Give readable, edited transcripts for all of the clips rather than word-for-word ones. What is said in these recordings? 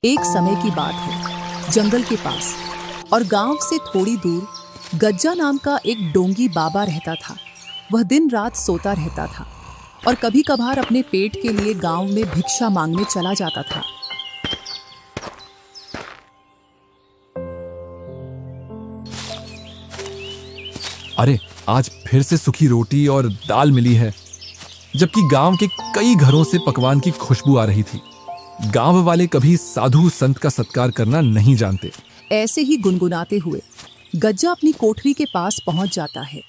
एक समय की बात है, जंगल के पास और गांव से थोड़ी दूर गज्जा नाम का एक डोंगी बाबा रहता था। वह दिन रात सोता रहता था और कभी कभार अपने पेट के लिए गांव में भिक्षा मांगने चला जाता था। अरे, आज फिर से सूखी रोटी और दाल मिली है, जबकि गांव के कई घरों से पकवान की खुशबू आ रही थी। गांव वाले कभी साधु संत का सत्कार करना नहीं जानते। ऐसे ही गुनगुनाते हुए गज्जा अपनी कोठरी के पास पहुंच जाता है।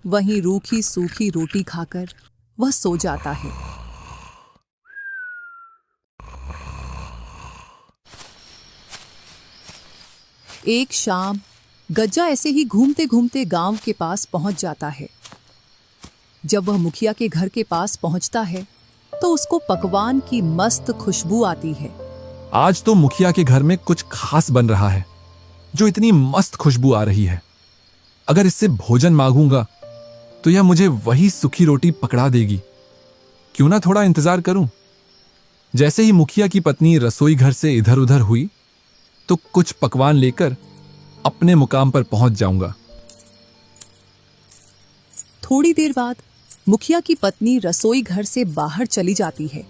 वहीं रूखी सूखी रोटी खाकर वह सो जाता है। एक शाम गज्जा ऐसे ही घूमते घूमते गांव के पास पहुंच जाता है। जब वह मुखिया के घर के पास पहुंचता है तो उसको पकवान की मस्त खुशबू आती है। आज तो मुखिया के घर में कुछ खास बन रहा है, जो इतनी मस्त खुशबू आ रही है। अगर इससे भोजन मांगूंगा तो यह मुझे वही सूखी रोटी पकड़ा देगी। क्यों ना थोड़ा इंतजार करूं। जैसे ही मुखिया की पत्नी रसोई घर से इधर उधर हुई तो कुछ पकवान लेकर अपने मुकाम पर पहुंच जाऊंगा। थोड़ी देर बाद मुखिया की पत्नी रसोई घर से बाहर चली जाती है।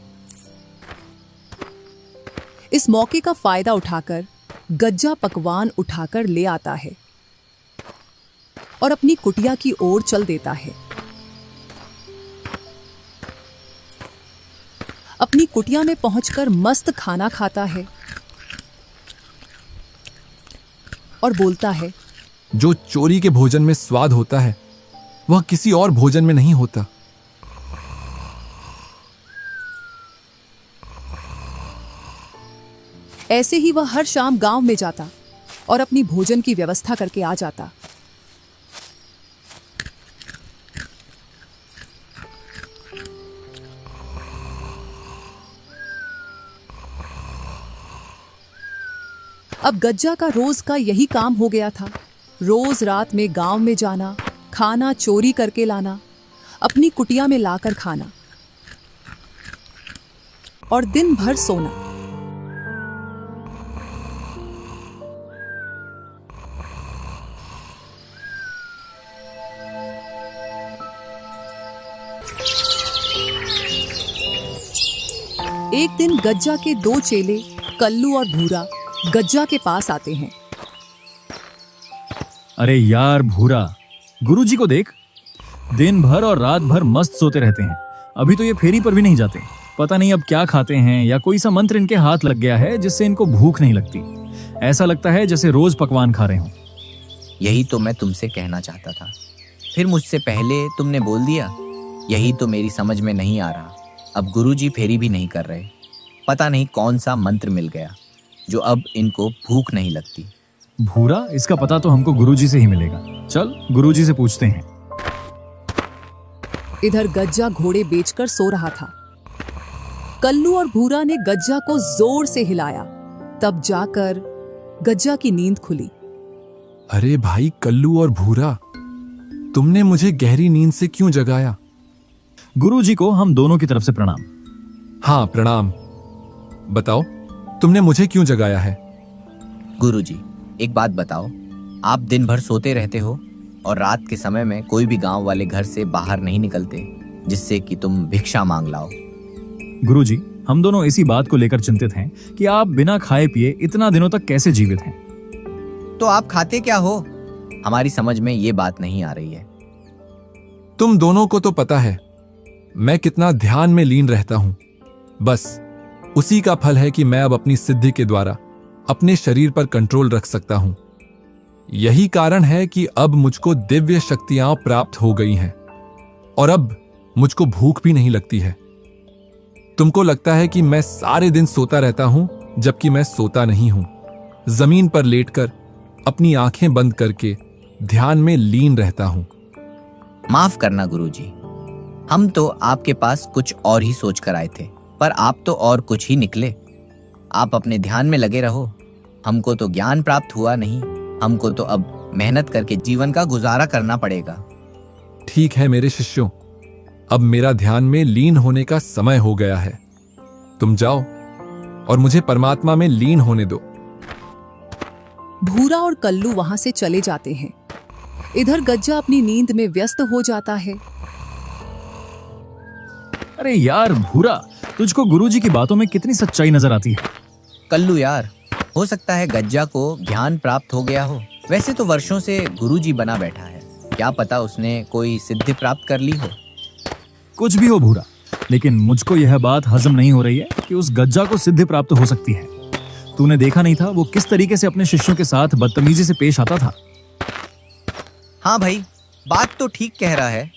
इस मौके का फायदा उठाकर गज्जा पकवान उठाकर ले आता है और अपनी कुटिया की ओर चल देता है। अपनी कुटिया में पहुंचकर मस्त खाना खाता है और बोलता है, जो चोरी के भोजन में स्वाद होता है वह किसी और भोजन में नहीं होता। ऐसे ही वह हर शाम गांव में जाता और अपनी भोजन की व्यवस्था करके आ जाता। अब गज्जा का रोज का यही काम हो गया था। रोज रात में गांव में जाना, खाना चोरी करके लाना, अपनी कुटिया में लाकर खाना और दिन भर सोना। एक दिन गज्जा के दो चेले कल्लू और भूरा गज्जा के पास आते हैं। अरे यार भूरा, गुरुजी को देख, दिन भर और रात भर मस्त सोते रहते हैं। अभी तो ये फेरी पर भी नहीं जाते। पता नहीं अब क्या खाते हैं या कोई सा मंत्र इनके हाथ लग गया है जिससे इनको भूख नहीं लगती। ऐसा लगता है जैसे रोज पकवान खा रहे हों। यही तो मैं तुमसे कहना चाहता था, फिर मुझसे पहले तुमने बोल दिया। यही तो मेरी समझ में नहीं आ रहा। अब गुरुजी फेरी भी नहीं कर रहे। पता नहीं कौन सा मंत्र मिल गया जो अब इनको भूख नहीं लगती। भूरा, इसका पता तो हमको गुरुजी से ही मिलेगा। चल गुरुजी से पूछते हैं। इधर गज्जा घोड़े बेचकर सो रहा था। कल्लू और भूरा ने गज्जा को जोर से हिलाया, तब जाकर गज्जा की नींद खुली। अरे भाई कल्लू और भूरा, तुमने मुझे गहरी नींद से क्यों जगाया? गुरुजी को हम दोनों की तरफ से प्रणाम। हाँ प्रणाम। बताओ, तुमने मुझे क्यों जगाया है? गुरुजी, एक बात बताओ, आप दिन भर सोते रहते हो और रात के समय में कोई भी गांव वाले घर से बाहर नहीं निकलते जिससे कि तुम भिक्षा मांग लाओ। गुरुजी, हम दोनों इसी बात को लेकर चिंतित हैं कि आप बिना खाए पिए इतना दिनों तक कैसे जीवित हैं। तो आप खाते क्या हो? हमारी समझ में ये बात नहीं आ रही है। तुम दोनों को तो पता है मैं कितना ध्यान में लीन रहता हूं। बस उसी का फल है कि मैं अब अपनी सिद्धि के द्वारा अपने शरीर पर कंट्रोल रख सकता हूं। यही कारण है कि अब मुझको दिव्य शक्तियां प्राप्त हो गई हैं और अब मुझको भूख भी नहीं लगती है। तुमको लगता है कि मैं सारे दिन सोता रहता हूं, जबकि मैं सोता नहीं हूं। जमीन पर लेटकर अपनी आंखें बंद करके ध्यान में लीन रहता हूं। माफ करना गुरुजी, हम तो आपके पास कुछ और ही सोच कर आए थे, पर आप तो और कुछ ही निकले। आप अपने ध्यान में लगे रहो। हमको तो ज्ञान प्राप्त हुआ नहीं, हमको तो अब मेहनत करके जीवन का गुजारा करना पड़ेगा। ठीक है मेरे शिष्यों, अब मेरा ध्यान में लीन होने का समय हो गया है। तुम जाओ और मुझे परमात्मा में लीन होने दो। भूरा और कल्लू वहां से चले जाते हैं। इधर गज्जा अपनी नींद में व्यस्त हो जाता है। अरे यार भूरा, तुझको गुरुजी की बातों में कितनी सच्चाई नजर आती है। कल्लू यार, हो सकता है गज्जा को ज्ञान प्राप्त हो गया हो। वैसे तो वर्षों से गुरुजी बना बैठा है, क्या पता उसने कोई सिद्धि प्राप्त कर ली हो। कुछ भी हो भूरा, लेकिन मुझको यह बात हजम नहीं हो रही है कि उस गज्जा को सिद्धि प्राप्त हो सकती है। तूने देखा नहीं था वो किस तरीके से अपने शिष्यों के साथ बदतमीजी से पेश आता था। हाँ भाई, बात तो ठीक कह रहा है।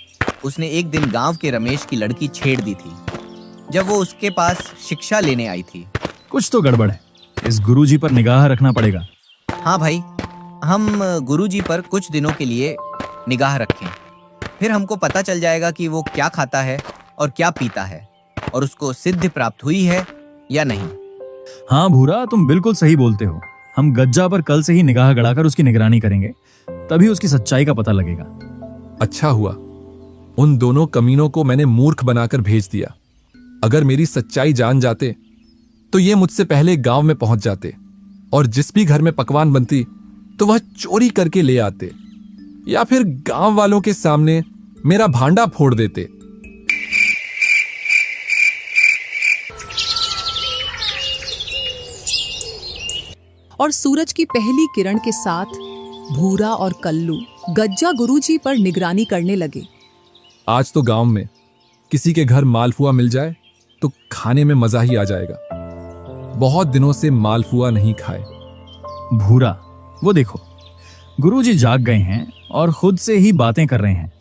उसने एक दिन गांव के रमेश की लड़की छेड़ दी थी जब वो उसके पास शिक्षा लेने आई थी। कुछ तो गड़बड़ है, इस गुरुजी पर निगाह रखना पड़ेगा। हाँ भाई, हम गुरुजी पर कुछ दिनों के लिए निगाह रखें, फिर हमको पता चल जाएगा कि वो क्या खाता है और क्या पीता है और उसको सिद्धि प्राप्त हुई है या नहीं। हाँ भूरा, तुम बिल्कुल सही बोलते हो। हम गज्जा पर कल से ही निगाह गड़ाकर उसकी निगरानी करेंगे, तभी उसकी सच्चाई का पता लगेगा। अच्छा हुआ उन दोनों कमीनों को मैंने मूर्ख बनाकर भेज दिया। अगर मेरी सच्चाई जान जाते तो ये मुझसे पहले गांव में पहुंच जाते और जिस भी घर में पकवान बनती तो वह चोरी करके ले आते या फिर गांव वालों के सामने मेरा भांडा फोड़ देते। और सूरज की पहली किरण के साथ भूरा और कल्लू गज्जा गुरुजी पर निगरानी करने लगे। आज तो गांव में किसी के घर मालपुआ मिल जाए तो खाने में मजा ही आ जाएगा। बहुत दिनों से मालपुआ नहीं खाए। भूरा, वो देखो गुरुजी जाग गए हैं और खुद से ही बातें कर रहे हैं।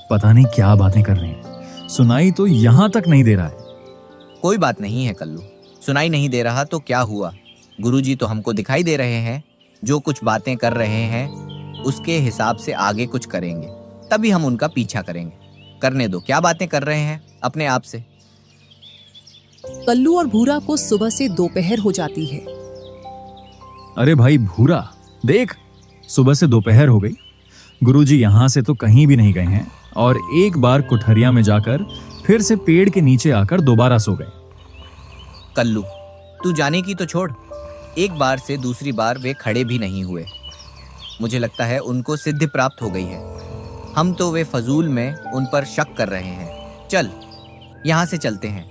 पता नहीं क्या बातें कर रहे हैं, सुनाई तो यहां तक नहीं दे रहा है। कोई बात नहीं है कल्लू, सुनाई नहीं दे रहा तो क्या हुआ, गुरुजी तो हमको दिखाई दे रहे हैं। जो कुछ बातें कर रहे हैं उसके हिसाब से आगे कुछ करेंगे, तभी हम उनका पीछा करेंगे। करने दो, क्या बातें कर रहे हैं अपने आप से। कल्लू और भूरा को सुबह से दोपहर हो जाती है। अरे भाई भूरा, देख सुबह से दोपहर हो गई। गुरुजी यहां से तो कहीं भी नहीं गए हैं और एक बार कुठरिया में जाकर फिर से पेड़ के नीचे आकर दोबारा सो गए। कल्लू, तू जाने की तो छोड़, एक बार से दूसरी बार वे खड़े भी नहीं हुए। मुझे लगता है उनको सिद्धि प्राप्त हो गई है। हम तो वे फजूल में उन पर शक कर रहे हैं। चल यहाँ से चलते हैं।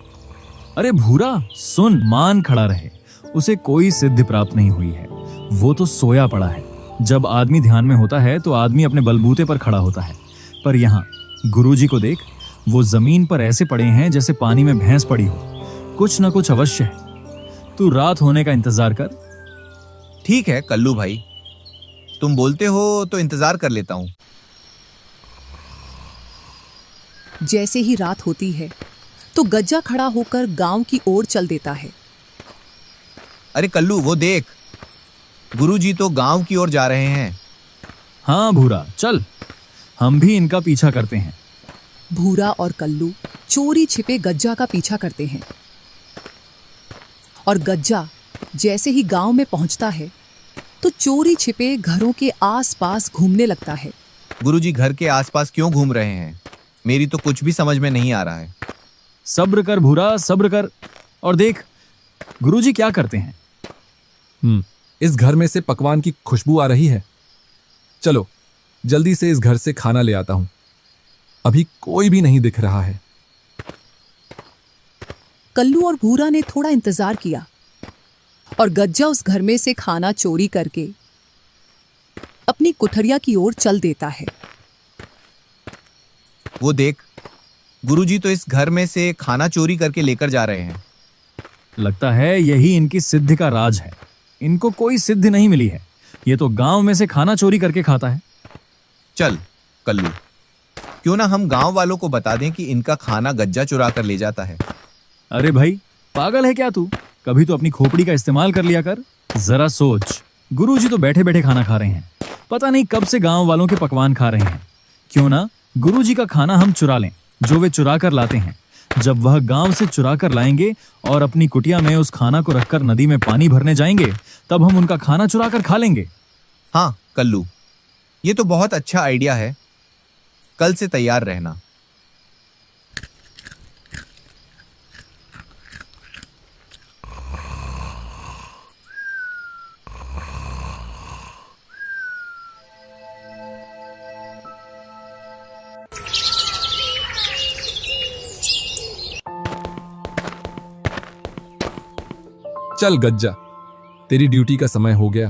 अरे भूरा सुन, मान खड़ा रहे, उसे कोई सिद्धि प्राप्त नहीं हुई है, वो तो सोया पड़ा है। जब आदमी ध्यान में होता है तो आदमी अपने बलबूते पर खड़ा होता है, पर यहाँ गुरुजी को देख, वो जमीन पर ऐसे पड़े हैं जैसे पानी में भैंस पड़ी हो। कुछ न कुछ अवश्य है। तू रात होने का इंतजार कर। ठीक है कल्लू भाई, तुम बोलते हो तो इंतजार कर लेता हूँ। जैसे ही रात होती है तो गज्जा खड़ा होकर गांव की ओर चल देता है। अरे कल्लू, वो देख, गुरुजी तो गांव की ओर जा रहे हैं। हाँ भूरा, चल हम भी इनका पीछा करते हैं। भूरा और कल्लू चोरी छिपे गज्जा का पीछा करते हैं और गज्जा जैसे ही गांव में पहुंचता है तो चोरी छिपे घरों के आसपास घूमने लगता है। गुरुजी घर के आसपास क्यों घूम रहे हैं, मेरी तो कुछ भी समझ में नहीं आ रहा है। सब्र कर भूरा, सब्र कर और देख गुरुजी क्या करते हैं। इस घर में से पकवान की खुशबू आ रही है। चलो जल्दी से इस घर से खाना ले आता हूं। अभी कोई भी नहीं दिख रहा है। कल्लू और भूरा ने थोड़ा इंतजार किया और गज्जा उस घर में से खाना चोरी करके अपनी कुठरिया की ओर चल देता है। वो देख, गुरुजी तो इस घर में से खाना चोरी करके लेकर जा रहे हैं। लगता है यही इनकी सिद्धि का राज है। इनको कोई सिद्धि नहीं मिली है, ये तो गांव में से खाना चोरी करके खाता है। चल कल्लू, क्यों ना हम गांव वालों को बता दें कि इनका खाना गज्जा चुरा कर ले जाता है। अरे भाई पागल है क्या तू, कभी तो अपनी खोपड़ी का इस्तेमाल कर लिया कर। जरा सोच, गुरुजी तो बैठे बैठे खाना खा रहे हैं, पता नहीं कब से गांव वालों के पकवान खा रहे हैं। क्यों ना गुरुजी का खाना हम चुरा लें, जो वे चुरा कर लाते हैं। जब वह गांव से चुरा कर लाएंगे और अपनी कुटिया में उस खाना को रखकर नदी में पानी भरने जाएंगे, तब हम उनका खाना चुरा कर खा लेंगे। हाँ कल्लू, ये तो बहुत अच्छा आइडिया है। कल से तैयार रहना। चल गज्जा, तेरी ड्यूटी का समय हो गया।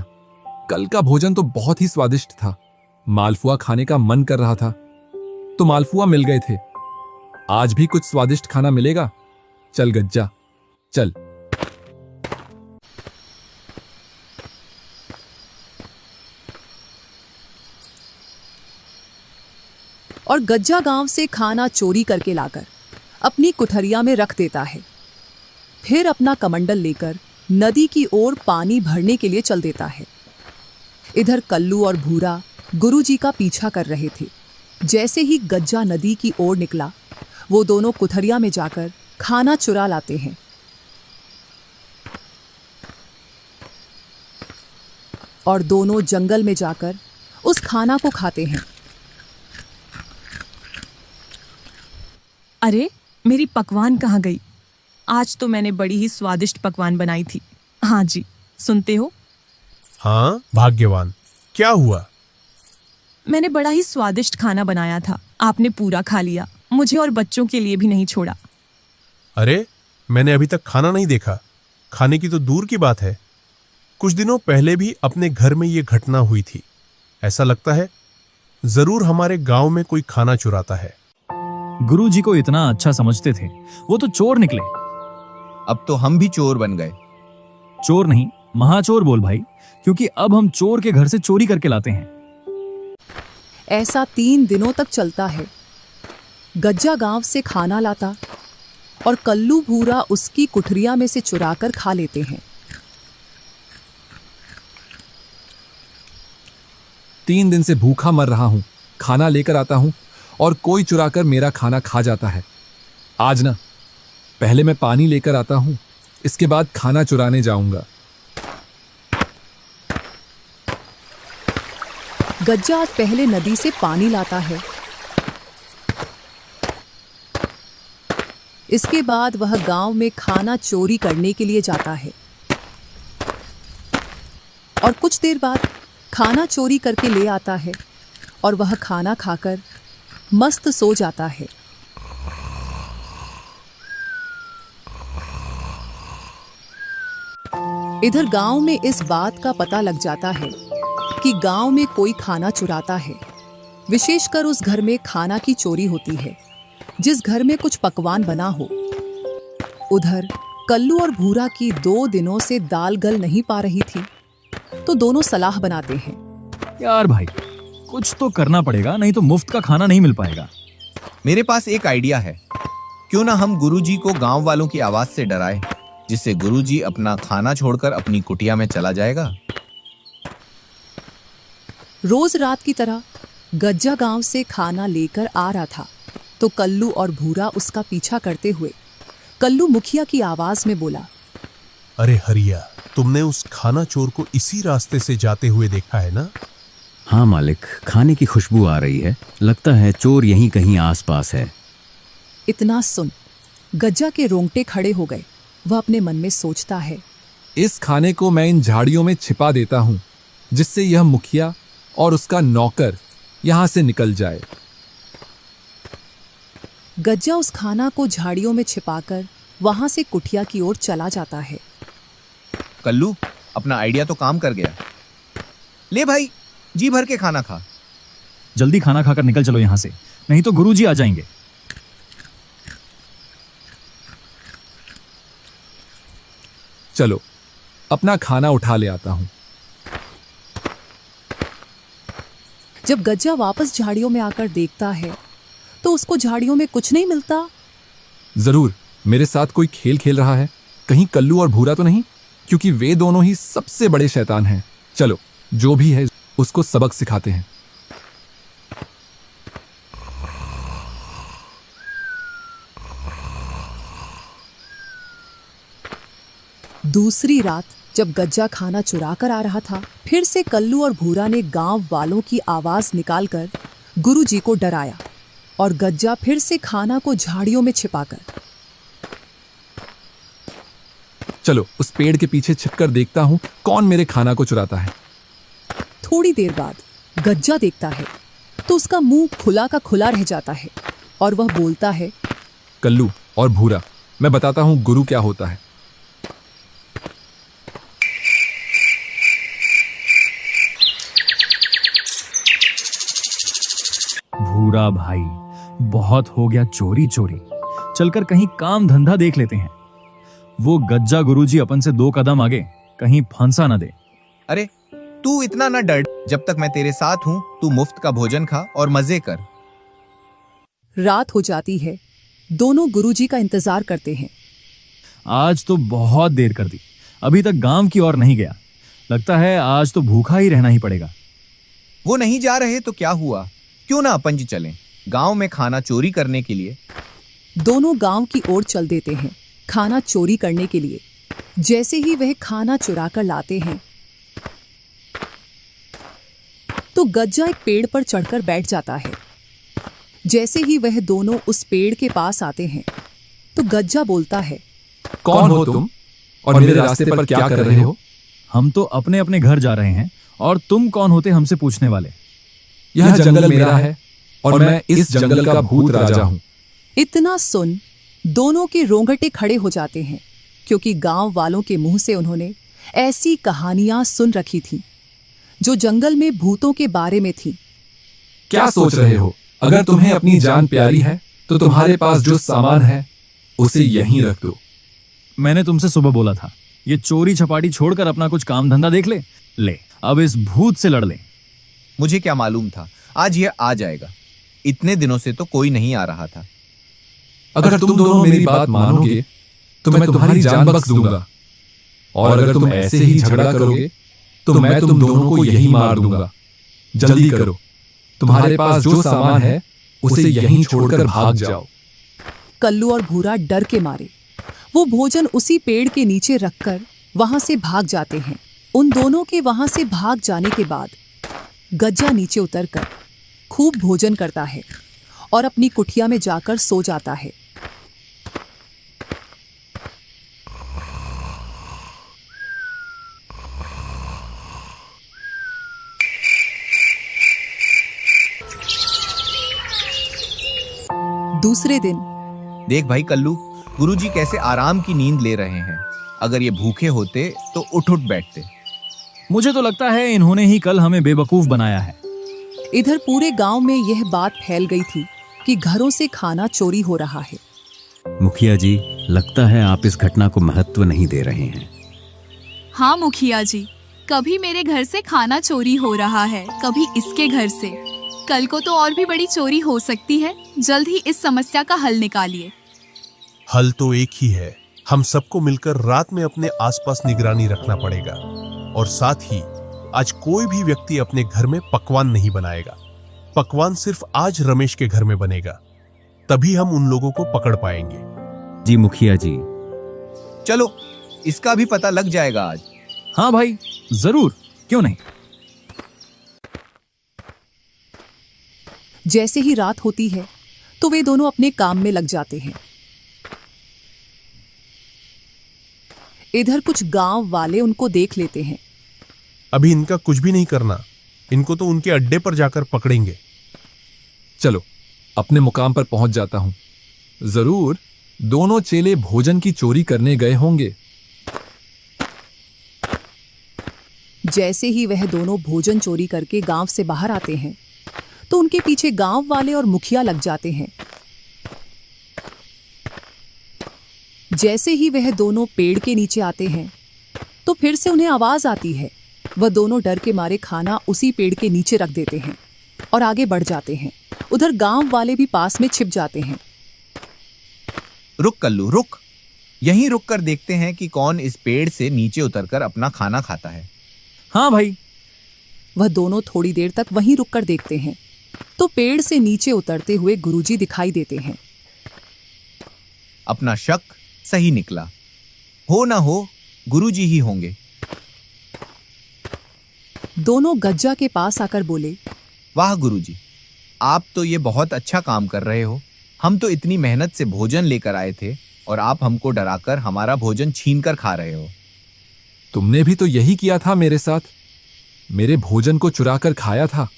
कल का भोजन तो बहुत ही स्वादिष्ट था। मालपुआ खाने का मन कर रहा था तो मालपुआ मिल गए थे। आज भी कुछ स्वादिष्ट खाना मिलेगा। चल गज्जा, चल। और गज्जा गांव से खाना चोरी करके लाकर अपनी कुठरिया में रख देता है। फिर अपना कमंडल लेकर नदी की ओर पानी भरने के लिए चल देता है। इधर कल्लू और भूरा गुरुजी का पीछा कर रहे थे। जैसे ही गज्जा नदी की ओर निकला, वो दोनों कुठरिया में जाकर खाना चुरा लाते हैं। और दोनों जंगल में जाकर उस खाना को खाते हैं। अरे, मेरी पकवान कहाँ गई? आज तो मैंने बड़ी ही स्वादिष्ट पकवान बनाई थी। हाँ जी, सुनते हो? हाँ, भाग्यवान, क्या हुआ? मैंने बड़ा ही स्वादिष्ट खाना बनाया था। आपने पूरा खा लिया, मुझे और बच्चों के लिए भी नहीं छोड़ा। अरे, मैंने अभी तक खाना नहीं देखा। खाने की तो दूर की बात है। कुछ दिनों पहले भी अपने घर में ये घटना हुई थी। ऐसा लगता है जरूर हमारे गांव में कोई खाना चुराता है। गुरुजी को इतना अच्छा समझते थे, वो तो चोर निकले। अब तो हम भी चोर बन गए। चोर नहीं, महाचोर बोल भाई, क्योंकि अब हम चोर के घर से चोरी करके लाते हैं। ऐसा 3 दिनों तक चलता है। गज्जा गांव से खाना लाता और कल्लू भूरा उसकी कुठरिया में से चुराकर खा लेते हैं। 3 दिन से भूखा मर रहा हूं। खाना लेकर आता हूं और कोई चुराकर मेरा खाना खा जाता है। आज ना, पहले मैं पानी लेकर आता हूं, इसके बाद खाना चुराने जाऊंगा। गज्जा आज पहले नदी से पानी लाता है। इसके बाद वह गांव में खाना चोरी करने के लिए जाता है। और कुछ देर बाद खाना चोरी करके ले आता है और वह खाना खाकर मस्त सो जाता है। इधर गांव में इस बात का पता लग जाता है कि गांव में कोई खाना चुराता है। विशेषकर उस घर में खाना की चोरी होती है जिस घर में कुछ पकवान बना हो। उधर कल्लू और भूरा की 2 दिनों से दाल गल नहीं पा रही थी, तो दोनों सलाह बनाते हैं। यार भाई, कुछ तो करना पड़ेगा, नहीं तो मुफ्त का खाना नहीं मिल पाएगा। मेरे पास एक आइडिया है। क्यों ना हम गुरुजी को गांव वालों की आवाज से डराएं, जिससे गुरुजी अपना खाना छोड़कर अपनी कुटिया में चला जाएगा। रोज रात की तरह गज्जा गांव से खाना लेकर आ रहा था, तो कल्लू और भूरा उसका पीछा करते हुए कल्लू मुखिया की आवाज में बोला, अरे हरिया, तुमने उस खाना चोर को इसी रास्ते से जाते हुए देखा है ना? हाँ मालिक, खाने की खुशबू आ रही है। लगता है चोर यहीं कहीं आसपास है। इतना सुन गज्जा के रोंगटे खड़े हो गए। वह अपने मन में सोचता है, इस खाने को मैं इन झाड़ियों में छिपा देता हूं, जिससे यह मुखिया और उसका नौकर यहां से निकल जाए। गज्जा उस खाना को झाड़ियों में छिपाकर वहां से कुटिया की ओर चला जाता है। कल्लू, अपना आइडिया तो काम कर गया। ले भाई, जी भर के खाना खा। जल्दी खाना खाकर निकल चलो यहां से, नहीं तो गुरुजी आ जाएंगे। चलो, अपना खाना उठा ले आता हूं। जब गज्जा वापस झाड़ियों में आकर देखता है तो उसको झाड़ियों में कुछ नहीं मिलता। जरूर मेरे साथ कोई खेल खेल रहा है। कहीं कल्लू और भूरा तो नहीं, क्योंकि वे दोनों ही सबसे बड़े शैतान हैं। चलो, जो भी है उसको सबक सिखाते हैं। दूसरी रात जब गज्जा खाना चुरा कर आ रहा था, फिर से कल्लू और भूरा ने गांव वालों की आवाज निकालकर गुरुजी को डराया और गज्जा फिर से खाना को झाड़ियों में छिपाकर। चलो, उस पेड़ के पीछे छिपकर देखता हूं कौन मेरे खाना को चुराता है। थोड़ी देर बाद गज्जा देखता है तो उसका मुंह खुला का खुला रह जाता है और वह बोलता है, कल्लू और भूरा, मैं बताता हूं गुरु क्या होता है। भूरा भाई, बहुत हो गया चोरी चोरी। चलकर कहीं काम धंधा देख लेते हैं। वो गज्जा गुरुजी अपन से 2 कदम आगे, कहीं फंसा न दे। अरे तू इतना ना डर, जब तक मैं तेरे साथ हूं तू मुफ्त का भोजन खा और मजे कर। रात हो जाती है। दोनों गुरुजी का इंतजार करते हैं। आज तो बहुत देर कर दी, अभी तक गांव की ओर नहीं गया। लगता है आज तो भूखा ही रहना ही पड़ेगा। वो नहीं जा रहे तो क्या हुआ, क्यों ना अपन जी चलें गांव में खाना चोरी करने के लिए। दोनों गांव की ओर चल देते हैं खाना चोरी करने के लिए। जैसे ही वह खाना चुरा कर लाते हैं तो गज्जा एक पेड़ पर चढ़कर बैठ जाता है। जैसे ही वह दोनों उस पेड़ के पास आते हैं तो गज्जा बोलता है, कौन हो तुम और मेरे रास्ते पर क्या कर रहे हो? हम तो अपने अपने घर जा रहे हैं, और तुम कौन होते हमसे पूछने वाले? यह जंगल मेरा है और मैं इस जंगल का भूत राजा हूं। इतना सुन दोनों के रोंगटे खड़े हो जाते हैं, क्योंकि गांव वालों के मुंह से उन्होंने ऐसी कहानियां सुन रखी थी जो जंगल में भूतों के बारे में थी। क्या सोच रहे हो? अगर तुम्हें अपनी जान प्यारी है तो तुम्हारे पास जो सामान है उसे यहीं रख दो। मैंने तुमसे सुबह बोला था, ये चोरी छपाटी छोड़कर अपना कुछ काम धंधा देख ले। ले, अब इस भूत से लड़ ले। मुझे क्या मालूम था आज यह आ जाएगा। इतने दिनों से तो कोई नहीं आ रहा था। अगर तुम दोनों मेरी बात मानोगे तो मैं तुम्हारी जान बख्श दूंगा, और अगर तुम ऐसे ही झगड़ा करोगे तो मैं तुम दोनों को यहीं मार दूंगा। जल्दी करो, तुम्हारे पास जो सामान है उसे यहीं छोड़कर भाग जाओ। कल्लू और भूरा डर के मारे वो भोजन उसी पेड़ के नीचे रखकर वहां से भाग जाते हैं। उन दोनों के वहां से भाग जाने के बाद गज्जा नीचे उतरकर खूब भोजन करता है और अपनी कुटिया में जाकर सो जाता है। दूसरे दिन देख भाई कल्लू, गुरुजी कैसे आराम की नींद ले रहे हैं। अगर ये भूखे होते तो उठ उठ बैठते। मुझे तो लगता है इन्होंने ही कल हमें बेवकूफ बनाया है। इधर पूरे गांव में यह बात फैल गई थी कि घरों से खाना चोरी हो रहा है। मुखिया जी, लगता है आप इस घटना को महत्व नहीं दे रहे हैं। हाँ मुखिया जी, कभी मेरे घर से खाना चोरी हो रहा है, कभी इसके घर से। कल को तो और भी बड़ी चोरी हो सकती है। जल्द ही इस समस्या का हल निकालिए। हल तो एक ही है, हम सबको मिलकर रात में अपने आसपास निगरानी रखना पड़ेगा, और साथ ही आज कोई भी व्यक्ति अपने घर में पकवान नहीं बनाएगा। पकवान सिर्फ आज रमेश के घर में बनेगा, तभी हम उन लोगों को पकड़ पाएंगे। जी मुखिया जी। चलो, इसका भी पता लग जाएगा आज। हाँ भाई, जरूर, क्यों नहीं। जैसे ही रात होती है तो वे दोनों अपने काम में लग जाते हैं। इधर कुछ गांव वाले उनको देख लेते हैं। अभी इनका कुछ भी नहीं करना, इनको तो उनके अड्डे पर जाकर पकड़ेंगे। चलो, अपने मुकाम पर पहुंच जाता हूं। जरूर दोनों चेले भोजन की चोरी करने गए होंगे। जैसे ही वह दोनों भोजन चोरी करके गांव से बाहर आते हैं तो उनके पीछे गांव वाले और मुखिया लग जाते हैं। जैसे ही वह दोनों पेड़ के नीचे आते हैं तो फिर से उन्हें आवाज आती है। वह दोनों डर के मारे खाना उसी पेड़ के नीचे रख देते हैं और आगे बढ़ जाते हैं। उधर गांव वाले भी पास में छिप जाते हैं। रुक कल्लू, रुक। यहीं रुक कर देखते हैं कि कौन इस पेड़ से नीचे उतरकर अपना खाना खाता है। हाँ भाई। वह दोनों थोड़ी देर तक वहीं रुककर देखते हैं तो पेड़ से नीचे उतरते हुए गुरुजी दिखाई देते हैं। अपना शक सही निकला। हो ना हो गुरुजी ही होंगे। दोनों गज्जा के पास आकर बोले, वाह गुरुजी, आप तो ये बहुत अच्छा काम कर रहे हो। हम तो इतनी मेहनत से भोजन लेकर आए थे और आप हमको डराकर हमारा भोजन छीन कर खा रहे हो। तुमने भी तो यही किया था मेरे साथ, मेरे भोजन को चुरा कर खाया था।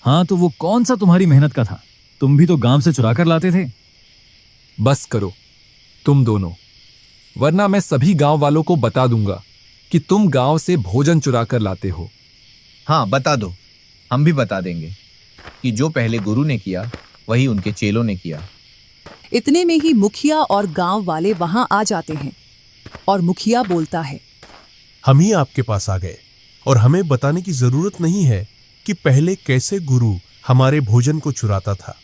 हाँ, तो वो कौन सा तुम्हारी मेहनत का था? तुम भी तो गांव से चुरा कर लाते थे। बस करो तुम दोनों, वरना मैं सभी गांव वालों को बता दूंगा कि तुम गांव से भोजन चुरा कर लाते हो। हाँ बता दो, हम भी बता देंगे कि जो पहले गुरु ने किया वही उनके चेलों ने किया। इतने में ही मुखिया और गांव वाले वहां आ जाते हैं और मुखिया बोलता है, हम ही आपके पास आ गए और हमें बताने की जरूरत नहीं है कि पहले कैसे गुरु हमारे भोजन को चुराता था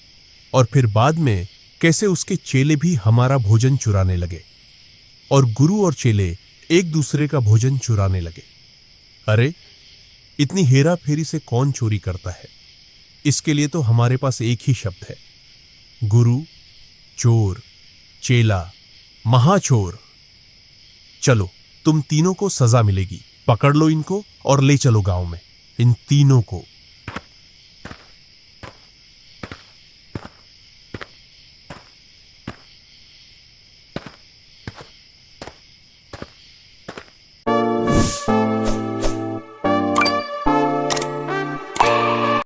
और फिर बाद में कैसे उसके चेले भी हमारा भोजन चुराने लगे और गुरु और चेले एक दूसरे का भोजन चुराने लगे। अरे इतनी हेरा फेरी से कौन चोरी करता है? इसके लिए तो हमारे पास एक ही शब्द है, गुरु, चोर, चेला, महाचोर। चलो, तुम तीनों को सजा मिलेगी। पकड़ लो इनको और ले चलो गांव में, इन तीनों को।